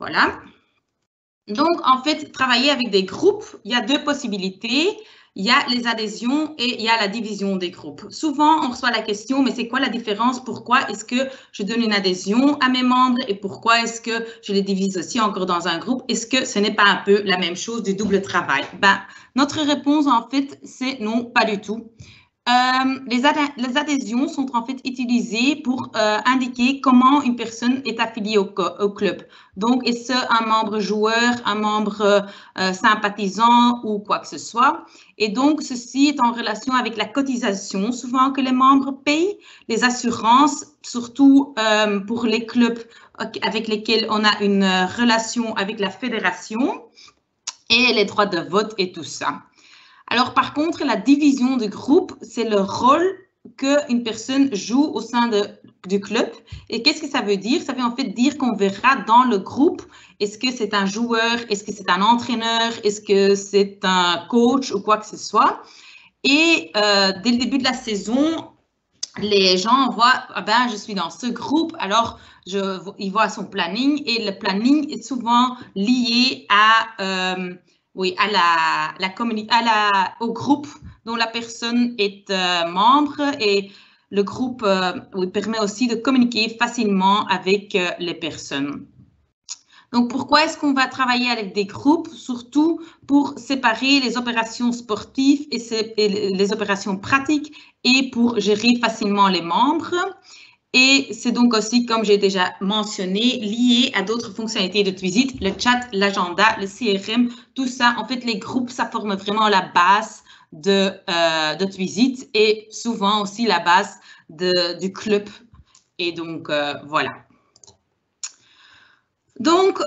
Voilà. Donc, en fait, travailler avec des groupes, il y a deux possibilités. Il y a les adhésions et il y a la division des groupes. Souvent, on reçoit la question, mais c'est quoi la différence? Pourquoi est-ce que je donne une adhésion à mes membres et pourquoi est-ce que je les divise aussi encore dans un groupe? Est-ce que ce n'est pas un peu la même chose du double travail? Ben, notre réponse, en fait, c'est non, pas du tout. Les adhésions sont en fait utilisées pour indiquer comment une personne est affiliée au club. Donc, est-ce un membre joueur, un membre sympathisant ou quoi que ce soit. Et donc, ceci est en relation avec la cotisation, souvent que les membres payent, les assurances, surtout pour les clubs avec lesquels on a une relation avec la fédération, et les droits de vote et tout ça. Alors, par contre, la division de groupe, c'est le rôle qu'une personne joue au sein du club. Et qu'est-ce que ça veut dire? Ça veut en fait dire qu'on verra dans le groupe, est-ce que c'est un joueur, est-ce que c'est un entraîneur, est-ce que c'est un coach ou quoi que ce soit. Et dès le début de la saison, les gens voient, ah ben, je suis dans ce groupe, alors ils voient son planning et le planning est souvent lié à... oui, au groupe dont la personne est membre et le groupe oui, permet aussi de communiquer facilement avec les personnes. Donc, pourquoi est-ce qu'on va travailler avec des groupes? Surtout pour séparer les opérations sportives et les opérations pratiques et pour gérer facilement les membres. Et c'est donc aussi, comme j'ai déjà mentionné, lié à d'autres fonctionnalités de Twisit, le chat, l'agenda, le CRM, tout ça. En fait, les groupes, ça forme vraiment la base de Twisit et souvent aussi la base du club. Et donc, voilà. Donc,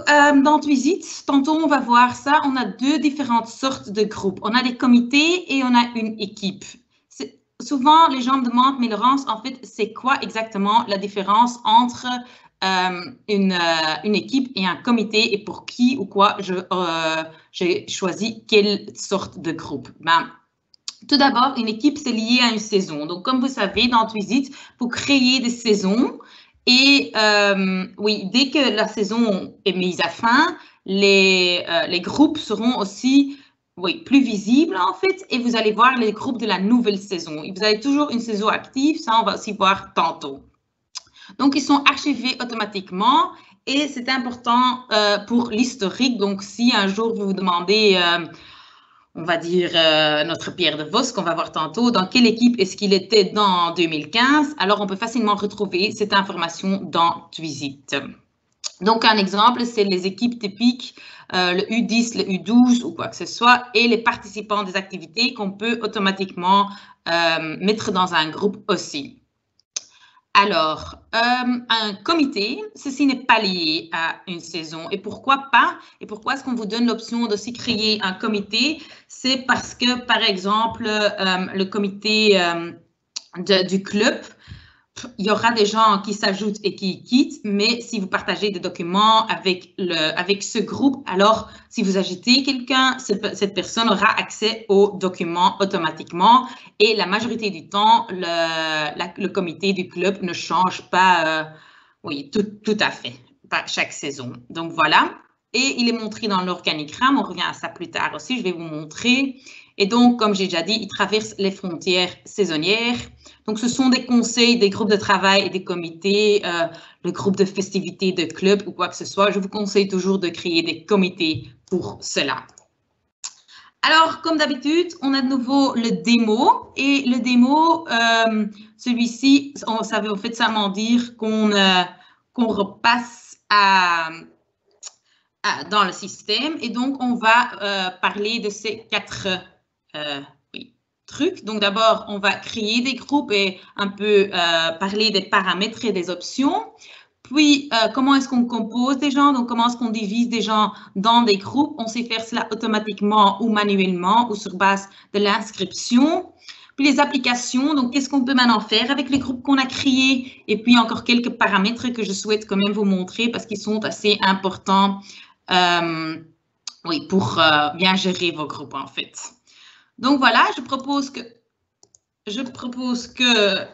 dans Twisit, tantôt on va voir ça, on a deux différentes sortes de groupes. On a des comités et on a une équipe. Souvent, les gens me demandent, mais Laurence, en fait, c'est quoi exactement la différence entre une équipe et un comité et pour qui ou quoi j'ai choisi quelle sorte de groupe? Ben, tout d'abord, une équipe, c'est lié à une saison. Donc, comme vous savez, dans Twisit, pour créer des saisons, et oui, dès que la saison est mise à fin, les groupes seront aussi oui, plus visibles en fait, et vous allez voir les groupes de la nouvelle saison. Et vous avez toujours une saison active, ça on va aussi voir tantôt. Donc, ils sont archivés automatiquement et c'est important pour l'historique. Donc, si un jour vous vous demandez... on va dire, notre Pierre de Vos, qu'on va voir tantôt, dans quelle équipe est-ce qu'il était dans 2015, alors on peut facilement retrouver cette information dans Twisit. Donc, un exemple, c'est les équipes typiques, le U10, le U12 ou quoi que ce soit, et les participants des activités qu'on peut automatiquement mettre dans un groupe aussi. Alors, un comité, ceci n'est pas lié à une saison. Et pourquoi pas? Et pourquoi est-ce qu'on vous donne l'option d'aussi créer un comité? C'est parce que, par exemple, le comité du club, il y aura des gens qui s'ajoutent et qui quittent, mais si vous partagez des documents avec ce groupe, alors si vous ajoutez quelqu'un, cette personne aura accès aux documents automatiquement et la majorité du temps, le comité du club ne change pas, oui, tout à fait, pas chaque saison. Donc voilà, et il est montré dans l'organigramme, on revient à ça plus tard aussi, je vais vous montrer. Et donc, comme j'ai déjà dit, il traverse les frontières saisonnières. Donc, ce sont des conseils, des groupes de travail et des comités, le groupe de festivités de club ou quoi que ce soit. Je vous conseille toujours de créer des comités pour cela. Alors, comme d'habitude, on a de nouveau le démo. Et le démo, celui-ci, ça veut en fait seulement dire qu'on repasse dans le système. Et donc, on va parler de ces quatre trucs. Donc, d'abord, on va créer des groupes et un peu parler des paramètres et des options. Puis, comment est-ce qu'on compose des gens? Donc, comment est-ce qu'on divise des gens dans des groupes? On sait faire cela automatiquement ou manuellement ou sur base de l'inscription. Puis, les applications. Donc, qu'est-ce qu'on peut maintenant faire avec les groupes qu'on a créés? Et puis, encore quelques paramètres que je souhaite quand même vous montrer parce qu'ils sont assez importants oui, pour bien gérer vos groupes, en fait. Donc, voilà, je propose que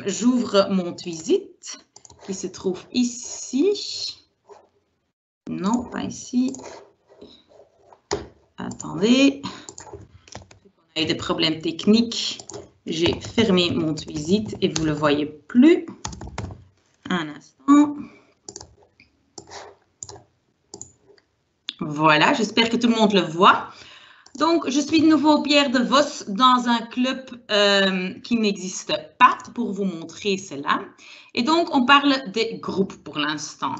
j'ouvre mon Twisit qui se trouve ici. Non, pas ici. Attendez. On a eu des problèmes techniques. J'ai fermé mon Twisit et vous ne le voyez plus. Un instant. Voilà, j'espère que tout le monde le voit. Donc, je suis de nouveau Pierre de Vos dans un club qui n'existe pas pour vous montrer cela. Et donc, on parle des groupes pour l'instant.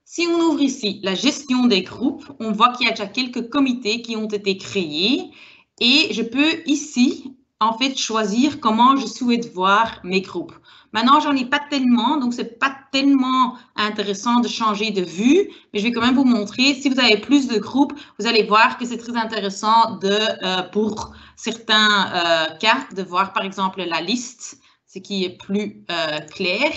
Si on ouvre ici la gestion des groupes, on voit qu'il y a déjà quelques comités qui ont été créés. Et je peux ici, en fait, choisir comment je souhaite voir mes groupes. Maintenant, j'en ai pas tellement, donc c'est pas tellement intéressant de changer de vue, mais je vais quand même vous montrer. Si vous avez plus de groupes, vous allez voir que c'est très intéressant pour certains cas, de voir par exemple la liste, ce qui est plus clair.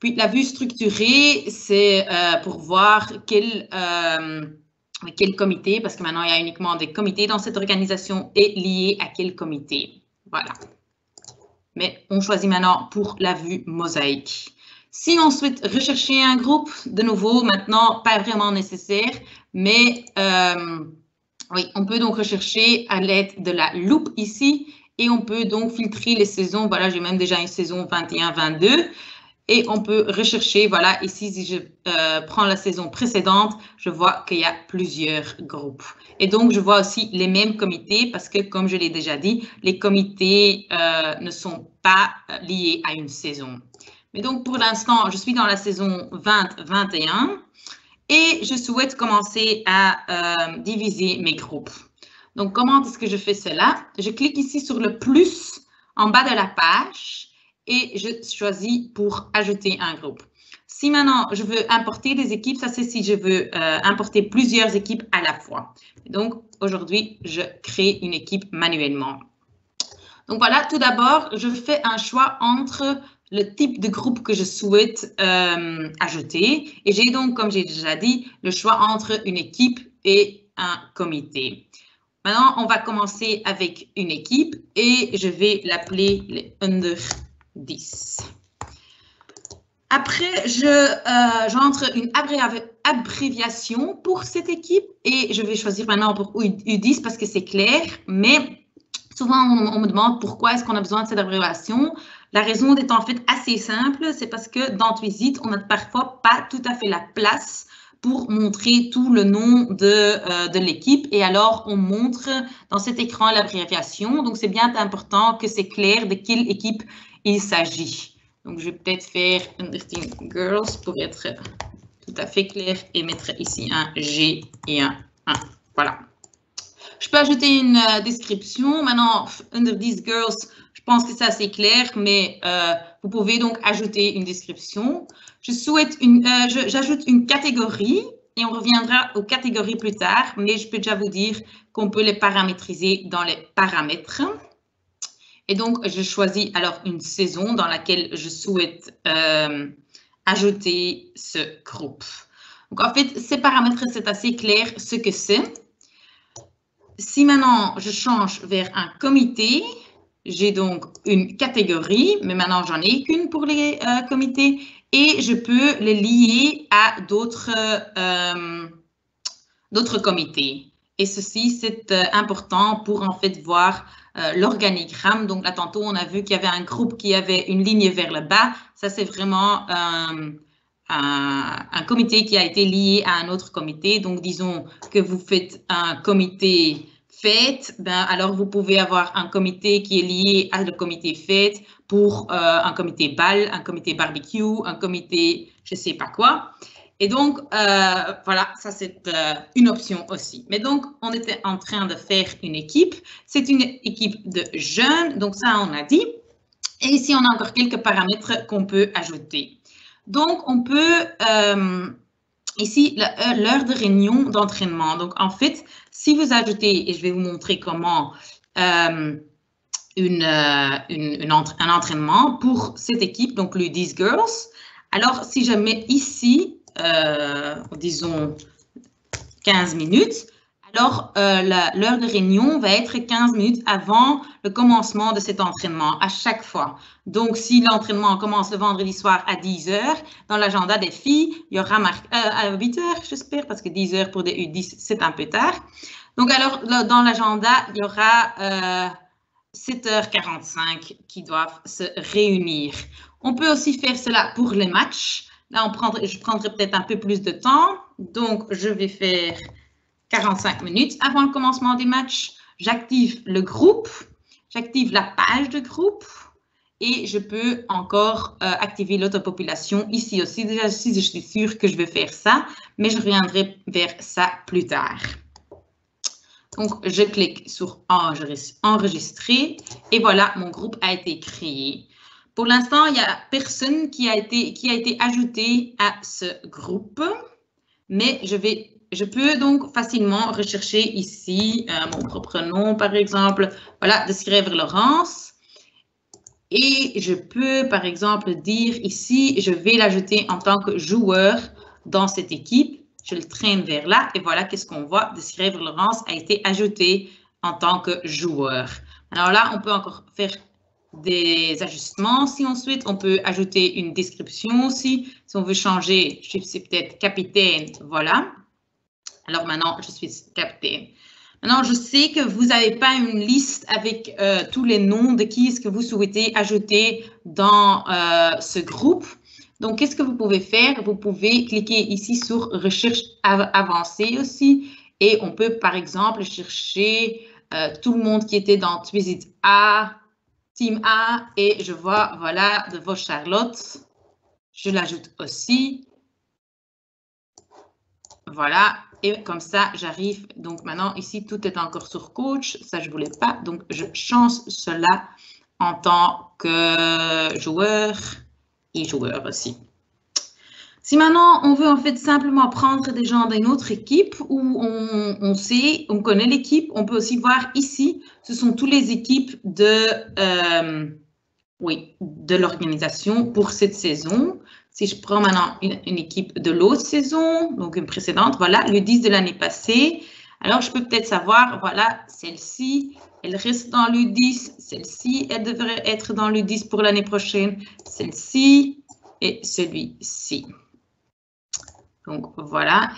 Puis la vue structurée, c'est pour voir quel comité, parce que maintenant il y a uniquement des comités dans cette organisation, est lié à quel comité. Voilà. Mais on choisit maintenant pour la vue mosaïque. Si on souhaite rechercher un groupe, de nouveau, maintenant, pas vraiment nécessaire, mais oui, on peut donc rechercher à l'aide de la loupe ici et on peut donc filtrer les saisons. Voilà, j'ai même déjà une saison 21-22 et on peut rechercher, voilà, ici, si je prends la saison précédente, je vois qu'il y a plusieurs groupes. Et donc, je vois aussi les mêmes comités parce que, comme je l'ai déjà dit, les comités ne sont pas liés à une saison. Mais donc, pour l'instant, je suis dans la saison 20-21 et je souhaite commencer à diviser mes groupes. Donc, comment est-ce que je fais cela? Je clique ici sur le plus en bas de la page et je choisis pour ajouter un groupe. Si maintenant, je veux importer des équipes, ça c'est si je veux importer plusieurs équipes à la fois. Donc, aujourd'hui, je crée une équipe manuellement. Donc, voilà, tout d'abord, je fais un choix entre le type de groupe que je souhaite ajouter. Et j'ai donc, comme j'ai déjà dit, le choix entre une équipe et un comité. Maintenant, on va commencer avec une équipe et je vais l'appeler les Under 10. Après, j'entre une abréviation pour cette équipe et je vais choisir maintenant pour U10 parce que c'est clair, mais souvent on me demande pourquoi est-ce qu'on a besoin de cette abréviation. La raison est en fait assez simple, c'est parce que dans Twisit, on n'a parfois pas tout à fait la place pour montrer tout le nom de l'équipe et alors on montre dans cet écran l'abréviation. Donc, c'est bien important que c'est clair de quelle équipe il s'agit. Donc, je vais peut-être faire Under 10 Girls pour être tout à fait clair et mettre ici un G et un 1. Voilà. Je peux ajouter une description. Maintenant, Under 10 Girls, je pense que c'est assez clair, mais vous pouvez donc ajouter une description. J'ajoute une catégorie et on reviendra aux catégories plus tard, mais je peux déjà vous dire qu'on peut les paramétriser dans les paramètres. Et donc, je choisis alors une saison dans laquelle je souhaite ajouter ce groupe. Donc, en fait, ces paramètres, c'est assez clair ce que c'est. Si maintenant, je change vers un comité, j'ai donc une catégorie, mais maintenant, j'en ai qu'une pour les comités et je peux les lier à d'autres comités. Et ceci, c'est important pour en fait voir l'organigramme. Donc là, tantôt, on a vu qu'il y avait un groupe qui avait une ligne vers le bas. Ça, c'est vraiment un comité qui a été lié à un autre comité. Donc, disons que vous faites un comité fête, ben, alors vous pouvez avoir un comité qui est lié à le comité fête pour un comité bal, un comité barbecue, un comité je ne sais pas quoi. Et donc, voilà, ça c'est une option aussi. Mais donc, on était en train de faire une équipe. C'est une équipe de jeunes, donc ça on a dit. Et ici, on a encore quelques paramètres qu'on peut ajouter. Donc, on peut, ici, l'heure de réunion d'entraînement. Donc, en fait, si vous ajoutez, et je vais vous montrer comment, un entraînement pour cette équipe, donc le 10 Girls. Alors, si je mets ici, disons 15 minutes, alors l'heure de réunion va être 15 minutes avant le commencement de cet entraînement à chaque fois. Donc, si l'entraînement commence le vendredi soir à 10 h, dans l'agenda des filles, il y aura à 8 h, j'espère, parce que 10 h pour des U10, c'est un peu tard. Donc, alors, dans l'agenda, il y aura 7h45 qui doivent se réunir. On peut aussi faire cela pour les matchs. Là, je prendrai peut-être un peu plus de temps. Donc, je vais faire 45 minutes avant le commencement des matchs. J'active le groupe, j'active la page de groupe et je peux encore activer l'autopopulation ici aussi. Déjà, je suis sûre que je vais faire ça, mais je reviendrai vers ça plus tard. Donc, je clique sur enregistrer et voilà, mon groupe a été créé. Pour l'instant, il n'y a personne qui a été ajouté à ce groupe, mais je peux donc facilement rechercher ici mon propre nom, par exemple, voilà, Descrivre Laurence. Et je peux, par exemple, dire ici, je vais l'ajouter en tant que joueur dans cette équipe. Je le traîne vers là et voilà qu'est-ce qu'on voit. Descrivre Laurence a été ajouté en tant que joueur. Alors là, on peut encore faire des ajustements si on souhaite. On peut ajouter une description aussi. Si on veut changer, c'est peut-être capitaine, voilà. Alors maintenant, je suis capitaine. Maintenant, je sais que vous n'avez pas une liste avec tous les noms de qui est-ce que vous souhaitez ajouter dans ce groupe. Donc, qu'est-ce que vous pouvez faire? Vous pouvez cliquer ici sur Recherche avancée aussi. Et on peut, par exemple, chercher tout le monde qui était dans Twisit A, Team A. Et je vois, voilà, de vos Charlotte. Je l'ajoute aussi. Voilà. Et comme ça, j'arrive. Donc, maintenant, ici, tout est encore sur coach. Ça, je ne voulais pas. Donc, je change cela en tant que joueur et joueur aussi. Si maintenant, on veut en fait simplement prendre des gens d'une autre équipe où on connaît l'équipe, on peut aussi voir ici, ce sont toutes les équipes de l'organisation pour cette saison. Si je prends maintenant une équipe de l'autre saison, donc une précédente, voilà, le 10 de l'année passée, alors je peux peut-être savoir, voilà, celle-ci, elle reste dans le 10, celle-ci, elle devrait être dans le 10 pour l'année prochaine, celle-ci et celui-ci. Donc, voilà.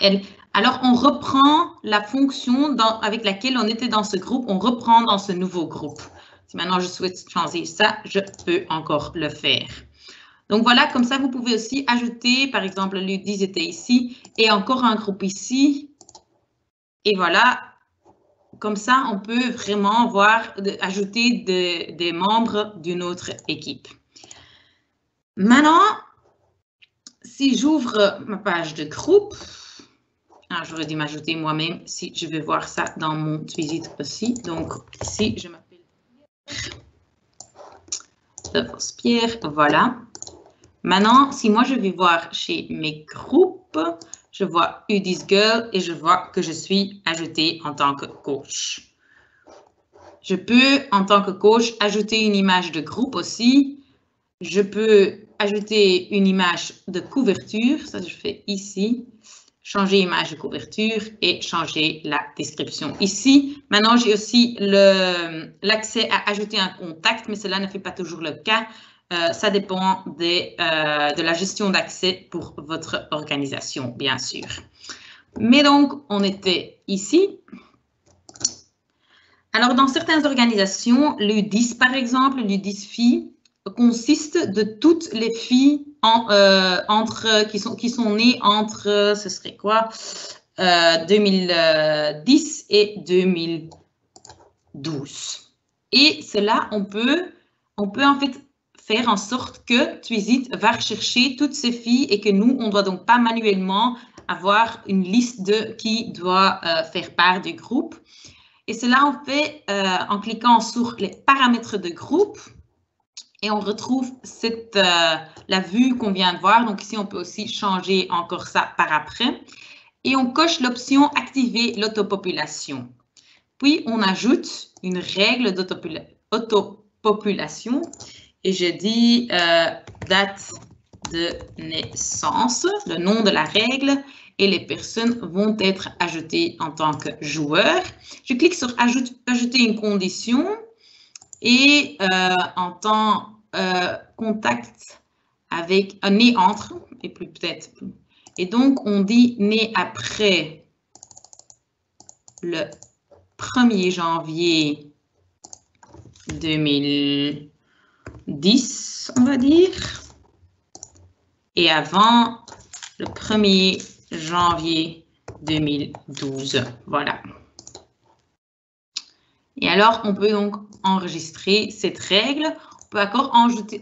Alors, on reprend la fonction avec laquelle on était dans ce groupe, on reprend dans ce nouveau groupe. Si maintenant je souhaite changer ça, je peux encore le faire. Donc voilà, comme ça, vous pouvez aussi ajouter, par exemple, le 10 était ici et encore un groupe ici. Et voilà, comme ça, on peut vraiment ajouter des membres d'une autre équipe. Maintenant, si j'ouvre ma page de groupe, j'aurais dû m'ajouter moi-même si je veux voir ça dans mon Twisit aussi. Donc ici, je m'appelle Pierre, voilà. Maintenant, si moi je vais voir chez mes groupes, je vois U10 Girl et je vois que je suis ajoutée en tant que coach. Je peux, en tant que coach, ajouter une image de groupe aussi. Je peux ajouter une image de couverture, ça je fais ici, changer image de couverture et changer la description ici. Maintenant, j'ai aussi l'accès à ajouter un contact, mais cela ne fait pas toujours le cas. Ça dépend de la gestion d'accès pour votre organisation, bien sûr. Mais donc, on était ici. Alors, dans certaines organisations, le 10, par exemple, le 10 filles, consiste de toutes les filles qui sont nées entre, ce serait quoi, 2010 et 2012. Et cela, on peut en fait faire en sorte que Twisit va rechercher toutes ces filles et que nous, on ne doit donc pas manuellement avoir une liste de qui doit faire part du groupe. Et cela, on fait en cliquant sur les paramètres de groupe. Et on retrouve la vue qu'on vient de voir. Donc ici, on peut aussi changer encore ça par après. Et on coche l'option « Activer l'autopopulation ». Puis, on ajoute une règle d'autopopulation. Et je dis date de naissance, le nom de la règle. et les personnes vont être ajoutées en tant que joueurs. Je clique sur ajouter une condition et en temps contact avec un né entre, et plus peut-être. Et donc, on dit né après le 1er janvier 2010, on va dire, et avant le 1er janvier 2012. Voilà. Et alors, on peut donc enregistrer cette règle. On peut encore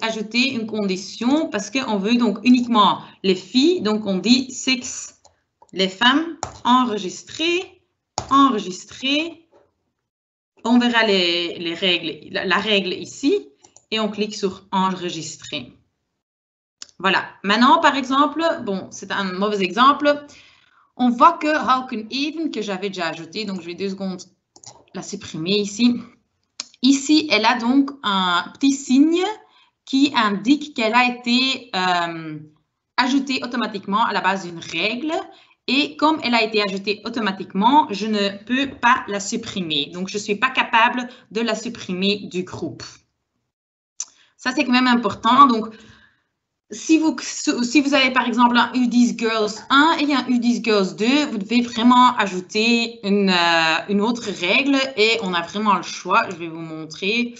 ajouter une condition parce qu'on veut donc uniquement les filles. Donc, on dit sexe, les femmes, enregistrer, enregistrer. On verra les règles, la règle ici et on clique sur enregistrer. Voilà. Maintenant, par exemple, bon, c'est un mauvais exemple. On voit que how can even, que j'avais déjà ajouté, donc je vais 2 secondes la supprimer ici. Ici, elle a donc un petit signe qui indique qu'elle a été ajoutée automatiquement à la base d'une règle. Et comme elle a été ajoutée automatiquement, je ne peux pas la supprimer. Donc, je ne suis pas capable de la supprimer du groupe. Ça, c'est quand même important. Donc, si vous avez par exemple un U10 Girls 1 et un U10 Girls 2, vous devez vraiment ajouter une autre règle et on a vraiment le choix. Je vais vous montrer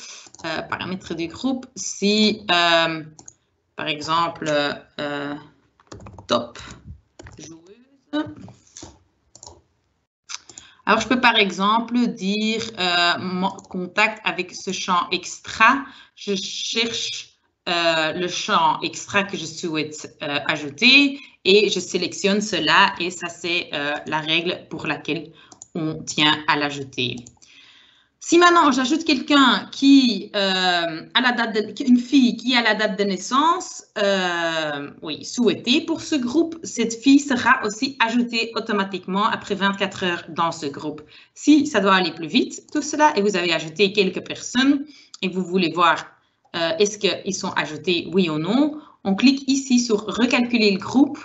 paramètres du groupe. Si par exemple top joueuse. Alors je peux par exemple dire contact avec ce champ extra. Je cherche le champ extra que je souhaite ajouter et je sélectionne cela et ça c'est la règle pour laquelle on tient à l'ajouter. Si maintenant j'ajoute quelqu'un qui une fille qui a la date de naissance souhaitée pour ce groupe, cette fille sera aussi ajoutée automatiquement après 24 heures dans ce groupe. Si ça doit aller plus vite, tout cela, et vous avez ajouté quelques personnes et vous voulez voir est-ce qu'ils sont ajoutés, oui ou non? On clique ici sur recalculer le groupe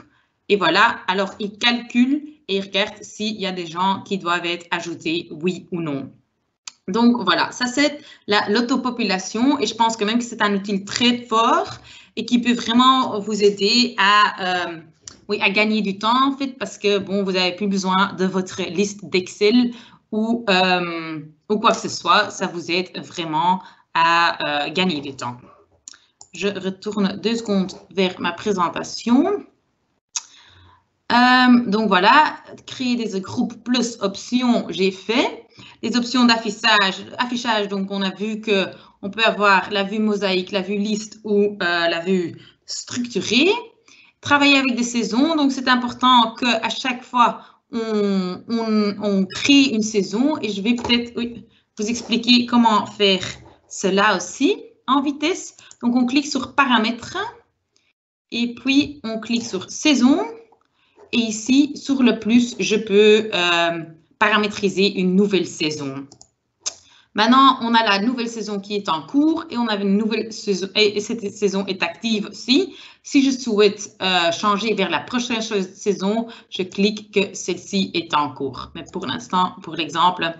et voilà, alors il calcule et il regarde s'il y a des gens qui doivent être ajoutés, oui ou non. Donc voilà, ça c'est l'autopopulation et je pense quand même que c'est un outil très fort et qui peut vraiment vous aider à gagner du temps en fait parce que bon, vous n'avez plus besoin de votre liste d'Excel ou quoi que ce soit, ça vous aide vraiment à gagner du temps. Je retourne 2 secondes vers ma présentation. Donc voilà, créer des groupes plus options, j'ai fait. Les options d'affichage, donc on a vu qu'on peut avoir la vue mosaïque, la vue liste ou la vue structurée. Travailler avec des saisons, donc c'est important qu'à chaque fois, on crée une saison et je vais peut-être vous expliquer comment faire cela aussi en vitesse. Donc, on clique sur paramètres et puis on clique sur saison. Et ici, sur le plus, je peux paramétriser une nouvelle saison. Maintenant, on a la nouvelle saison qui est en cours et on a une nouvelle saison et cette saison est active aussi. Si je souhaite changer vers la prochaine saison, je clique que celle-ci est en cours. Mais pour l'instant, pour l'exemple,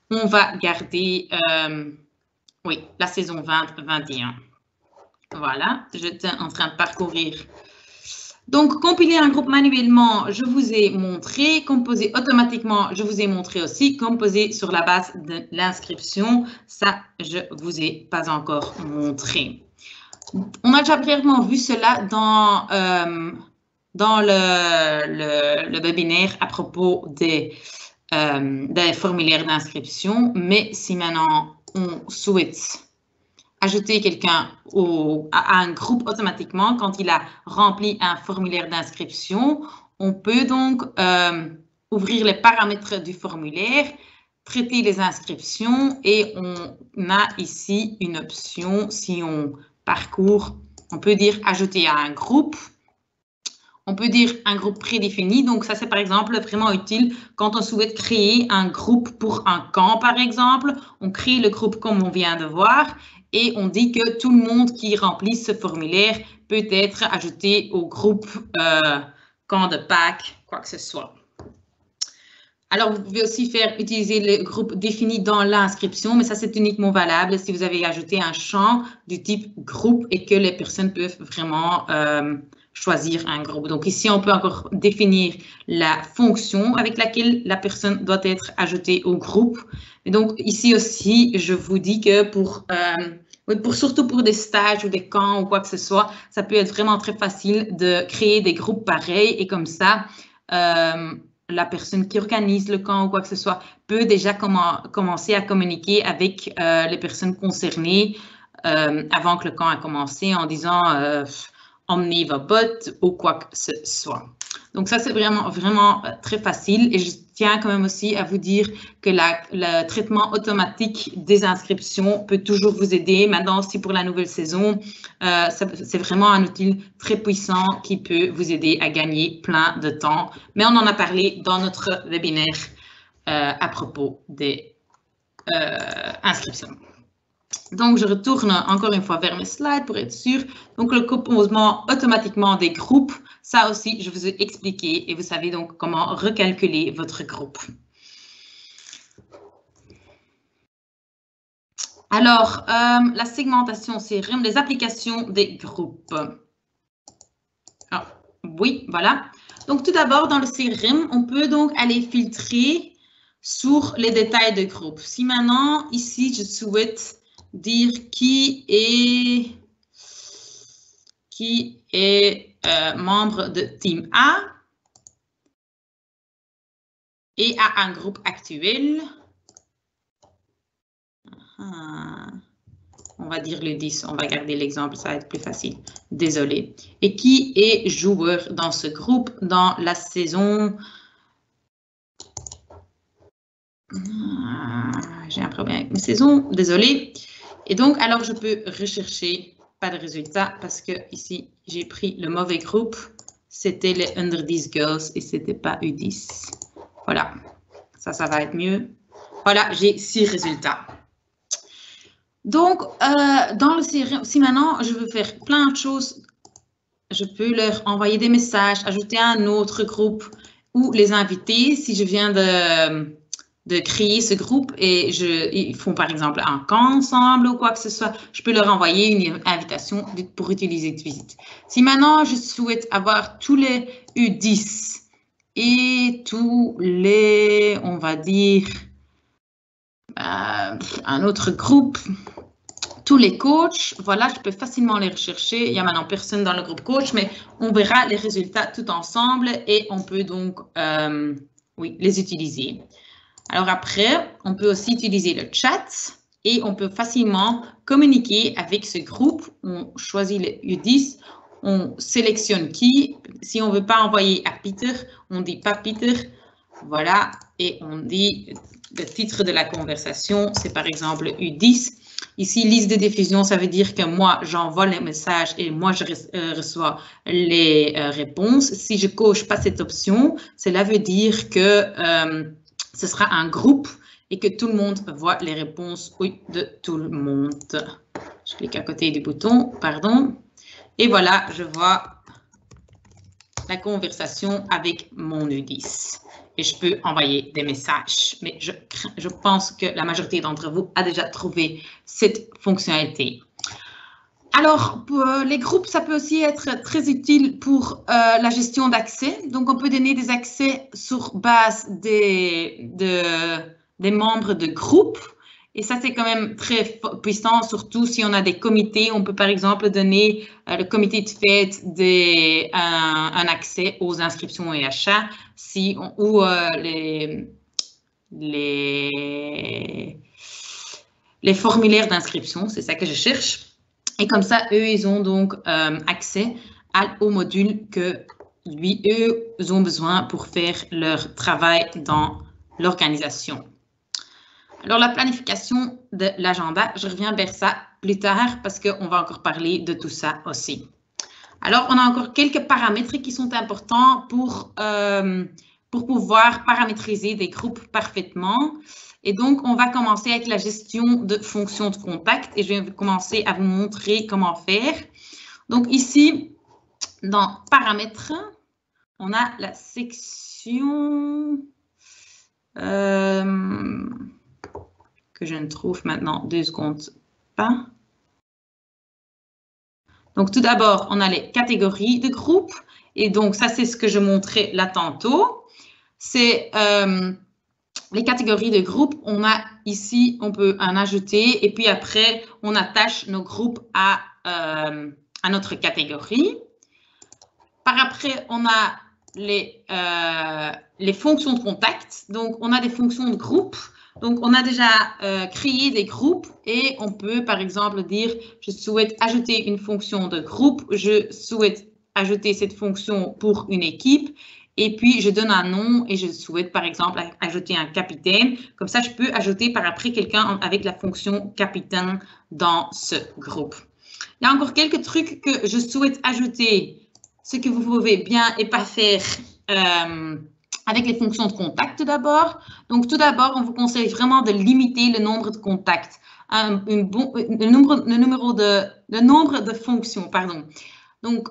on va garder la saison 20-21. Voilà, j'étais en train de parcourir. Donc, compiler un groupe manuellement, je vous ai montré. Composer automatiquement, je vous ai montré aussi. Composer sur la base de l'inscription, ça, je ne vous ai pas encore montré. On a déjà brièvement vu cela dans le webinaire à propos des formulaires d'inscription. Mais si maintenant on souhaite ajouter quelqu'un à un groupe automatiquement quand il a rempli un formulaire d'inscription, on peut donc ouvrir les paramètres du formulaire, traiter les inscriptions et on a ici une option, si on parcourt, on peut dire ajouter à un groupe. On peut dire un groupe prédéfini, donc ça c'est par exemple vraiment utile quand on souhaite créer un groupe pour un camp par exemple. On crée le groupe comme on vient de voir et on dit que tout le monde qui remplit ce formulaire peut être ajouté au groupe camp de Pâques, quoi que ce soit. Alors, vous pouvez aussi utiliser le groupe défini dans l'inscription, mais ça, c'est uniquement valable si vous avez ajouté un champ du type groupe et que les personnes peuvent vraiment choisir un groupe. Donc, ici, on peut encore définir la fonction avec laquelle la personne doit être ajoutée au groupe. Et donc, ici aussi, je vous dis que surtout pour des stages ou des camps ou quoi que ce soit, ça peut être vraiment très facile de créer des groupes pareils et comme ça, la personne qui organise le camp ou quoi que ce soit peut déjà commencer à communiquer avec les personnes concernées avant que le camp a commencé en disant emmenez vos bottes ou quoi que ce soit. Donc ça, c'est vraiment très facile et je tiens quand même aussi à vous dire que le traitement automatique des inscriptions peut toujours vous aider. Maintenant aussi pour la nouvelle saison, c'est vraiment un outil très puissant qui peut vous aider à gagner plein de temps. Mais on en a parlé dans notre webinaire à propos des inscriptions. Donc, je retourne encore une fois vers mes slides pour être sûr. Donc, le composement automatiquement des groupes, ça aussi, je vous ai expliqué et vous savez donc comment recalculer votre groupe. Alors, la segmentation CRM, les applications des groupes. Alors, oui, voilà. Donc, tout d'abord, dans le CRM, on peut donc aller filtrer sur les détails de groupe. Si maintenant, ici, je souhaite dire qui est membre de Team A et a un groupe actuel. On va dire le 10, on va garder l'exemple, ça va être plus facile. Désolé. Et qui est joueur dans ce groupe dans la saison... J'ai un problème avec mes saisons, désolé. Et donc, alors, je peux rechercher, pas de résultat, parce que ici, j'ai pris le mauvais groupe. C'était les Under 10 Girls et ce n'était pas U10. Voilà, ça va être mieux. Voilà, j'ai 6 résultats. Donc, dans le CRM, si maintenant, je veux faire plein de choses, je peux leur envoyer des messages, ajouter un autre groupe ou les inviter si je viens de créer ce groupe et ils font par exemple un camp ensemble ou quoi que ce soit, je peux leur envoyer une invitation pour utiliser TweetVisit. Si maintenant je souhaite avoir tous les U10 et tous les, on va dire, un autre groupe, tous les coachs, voilà, je peux facilement les rechercher. Il n'y a maintenant personne dans le groupe coach, mais on verra les résultats tout ensemble et on peut donc, oui, les utiliser. Alors après, on peut aussi utiliser le chat et on peut facilement communiquer avec ce groupe. On choisit le U10, on sélectionne qui. Si on ne veut pas envoyer à Peter, on dit pas Peter. Voilà, et on dit le titre de la conversation, c'est par exemple U10. Ici, liste de diffusion, ça veut dire que moi, j'envoie les messages et moi, je reçois les réponses. Si je coche pas cette option, cela veut dire que ce sera un groupe et que tout le monde voit les réponses oui, de tout le monde. Je clique à côté du bouton, pardon. Et voilà, je vois la conversation avec mon U10. Et je peux envoyer des messages. Mais je pense que la majorité d'entre vous a déjà trouvé cette fonctionnalité. Alors, pour les groupes, ça peut aussi être très utile pour la gestion d'accès. Donc, on peut donner des accès sur base des membres de groupe. Et ça, c'est quand même très puissant, surtout si on a des comités. On peut, par exemple, donner le comité de fête un accès aux inscriptions et achats ou les formulaires d'inscription. C'est ça que je cherche. Et comme ça, eux, ils ont donc accès au module que eux ont besoin pour faire leur travail dans l'organisation. Alors, la planification de l'agenda, je reviens vers ça plus tard parce qu'on va encore parler de tout ça aussi. Alors, on a encore quelques paramètres qui sont importants pour pouvoir paramétriser des groupes parfaitement. Et donc, on va commencer avec la gestion de fonctions de contact et je vais commencer à vous montrer comment faire. Donc, ici, dans paramètres, on a la section que je ne trouve maintenant 2 secondes pas. Donc, tout d'abord, on a les catégories de groupes. Et donc, ça, c'est ce que je montrais là tantôt. C'est les catégories de groupes. On a ici, on peut en ajouter. Et puis après, on attache nos groupes à notre catégorie. Par après, on a les fonctions de contact. Donc, on a des fonctions de groupe. Donc, on a déjà créé des groupes et on peut, par exemple, dire « Je souhaite ajouter une fonction de groupe. Je souhaite ajouter cette fonction pour une équipe. » Et puis, je donne un nom et je souhaite, par exemple, ajouter un capitaine. Comme ça, je peux ajouter par après quelqu'un avec la fonction capitaine dans ce groupe. Il y a encore quelques trucs que je souhaite ajouter, ce que vous pouvez bien et pas faire avec les fonctions de contact d'abord. Donc, tout d'abord, on vous conseille vraiment de limiter le nombre de contacts, le nombre de fonctions, pardon. Donc,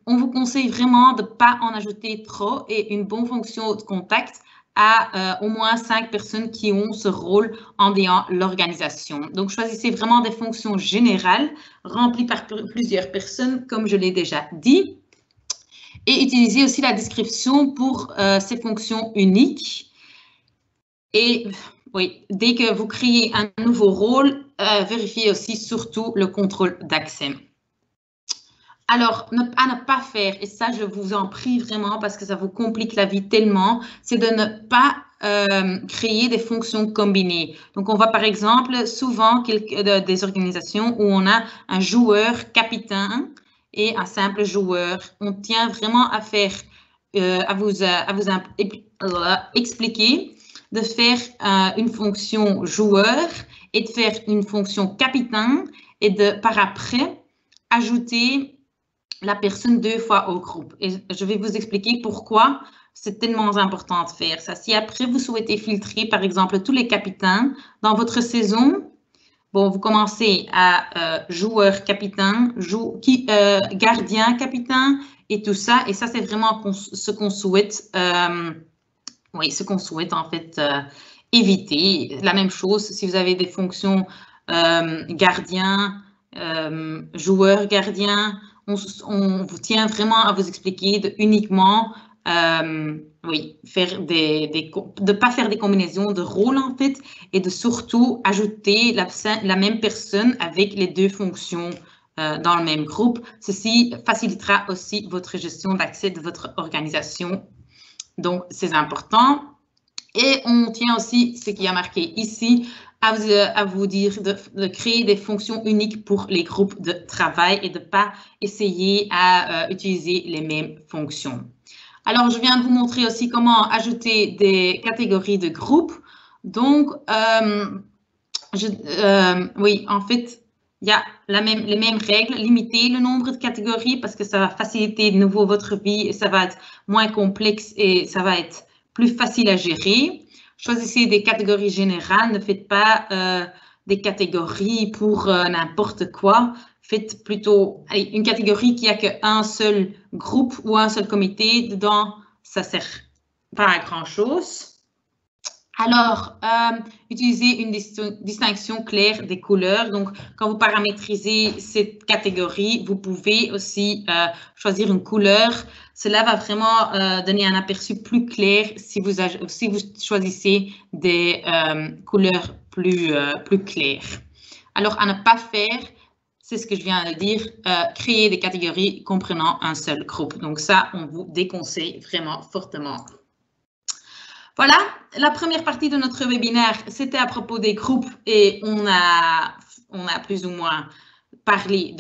on vous conseille vraiment de ne pas en ajouter trop et une bonne fonction de contact à au moins 5 personnes qui ont ce rôle en ayant l'organisation. Donc, choisissez vraiment des fonctions générales remplies par plusieurs personnes, comme je l'ai déjà dit. Et utilisez aussi la description pour ces fonctions uniques. Et oui, dès que vous créez un nouveau rôle, vérifiez aussi surtout le contrôle d'accès. Alors, à ne pas faire, et ça, je vous en prie vraiment parce que ça vous complique la vie tellement, c'est de ne pas créer des fonctions combinées. Donc, on voit par exemple souvent des organisations où on a un joueur capitaine et un simple joueur. On tient vraiment à faire, à vous expliquer de faire une fonction joueur et de faire une fonction capitaine et de par après ajouter la personne 2 fois au groupe. Et je vais vous expliquer pourquoi c'est tellement important de faire ça. Si après vous souhaitez filtrer, par exemple, tous les capitaines dans votre saison, bon, vous commencez à joueur capitaine, gardien capitaine et tout ça. Et ça, c'est vraiment ce qu'on souhaite, oui, ce qu'on souhaite en fait éviter. La même chose si vous avez des fonctions gardien, joueur gardien, on vous tient vraiment à vous expliquer de uniquement oui, de pas faire des combinaisons de rôles en fait et de surtout ajouter la même personne avec les 2 fonctions dans le même groupe. Ceci facilitera aussi votre gestion d'accès de votre organisation. Donc, c'est important. Et on tient aussi ce qui est marqué ici à vous dire de créer des fonctions uniques pour les groupes de travail et de ne pas essayer à utiliser les mêmes fonctions. Alors, je viens de vous montrer aussi comment ajouter des catégories de groupes. Donc, oui, en fait, il y a les mêmes règles. Limiter le nombre de catégories parce que ça va faciliter de nouveau votre vie et ça va être moins complexe et ça va être plus facile à gérer. Choisissez des catégories générales. Ne faites pas des catégories pour n'importe quoi. Faites plutôt une catégorie qui n'a qu'un seul groupe ou un seul comité dedans. Ça ne sert pas à grand-chose. Alors, utilisez une distinction claire des couleurs. Donc, quand vous paramétrisez cette catégorie, vous pouvez aussi choisir une couleur. Cela va vraiment donner un aperçu plus clair si vous choisissez des couleurs plus claires. Alors, à ne pas faire, c'est ce que je viens de dire, créer des catégories comprenant un seul groupe. Donc, ça, on vous déconseille vraiment fortement. Voilà, la première partie de notre webinaire, c'était à propos des groupes et on a plus ou moins parlé